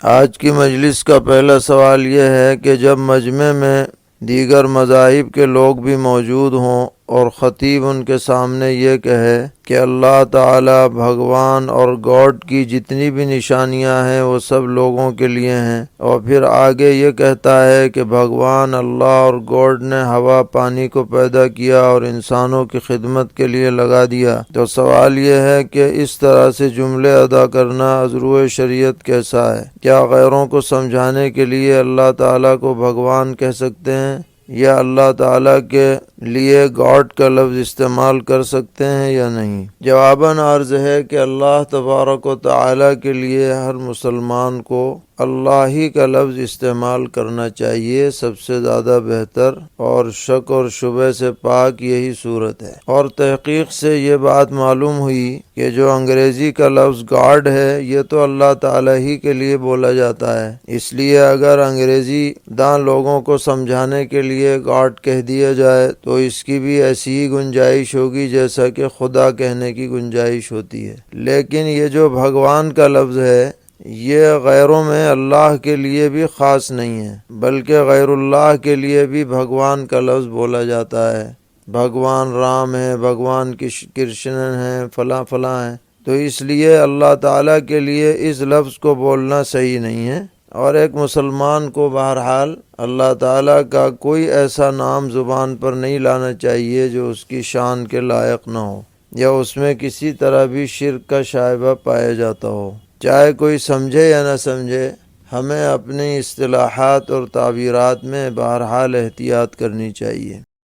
آج کی مجلس کا پہلا سوال یہ ہے کہ جب مجمع میں دیگر مذاہب کے لوگ بھی موجود ہوں اور خطیب ان کے سامنے یہ کہے کہ اللہ تعالیٰ، بھگوان اور گاڈ کی جتنی بھی نشانیاں ہیں وہ سب لوگوں کے لیے ہیں، اور پھر آگے یہ کہتا ہے کہ بھگوان اللہ اور گاڈ نے ہوا پانی کو پیدا کیا اور انسانوں کی خدمت کے لیے لگا دیا، تو سوال یہ ہے کہ اس طرح سے جملے ادا کرنا از روئے شریعت کیسا ہے؟ کیا غیروں کو سمجھانے کے لیے اللہ تعالیٰ کو بھگوان کہہ سکتے ہیں، یا اللہ تعالیٰ کے لیے گاڈ کا لفظ استعمال کر سکتے ہیں یا نہیں؟ جواباً عرض ہے کہ اللہ تبارک و تعالیٰ کے لیے ہر مسلمان کو اللہ ہی کا لفظ استعمال کرنا چاہیے، سب سے زیادہ بہتر اور شک اور شبہ سے پاک یہی صورت ہے۔ اور تحقیق سے یہ بات معلوم ہوئی کہ جو انگریزی کا لفظ گاڈ ہے یہ تو اللہ تعالیٰ ہی کے لیے بولا جاتا ہے، اس لیے اگر انگریزی داں لوگوں کو سمجھانے کے لیے گاڈ کہہ دیا جائے تو اس کی بھی ایسی ہی گنجائش ہوگی جیسا کہ خدا کہنے کی گنجائش ہوتی ہے۔ لیکن یہ جو بھگوان کا لفظ ہے یہ غیروں میں اللہ کے لیے بھی خاص نہیں ہے، بلکہ غیر اللہ کے لیے بھی بھگوان کا لفظ بولا جاتا ہے۔ بھگوان رام ہے، بھگوان کرشن ہیں، فلاں فلاں ہیں، تو اس لیے اللہ تعالیٰ کے لیے اس لفظ کو بولنا صحیح نہیں ہے۔ اور ایک مسلمان کو بہرحال اللہ تعالیٰ کا کوئی ایسا نام زبان پر نہیں لانا چاہیے جو اس کی شان کے لائق نہ ہو یا اس میں کسی طرح بھی شرک کا شائبہ پایا جاتا ہو، چاہے کوئی سمجھے یا نہ سمجھے۔ ہمیں اپنی اصطلاحات اور تعبیرات میں بہرحال احتیاط کرنی چاہیے۔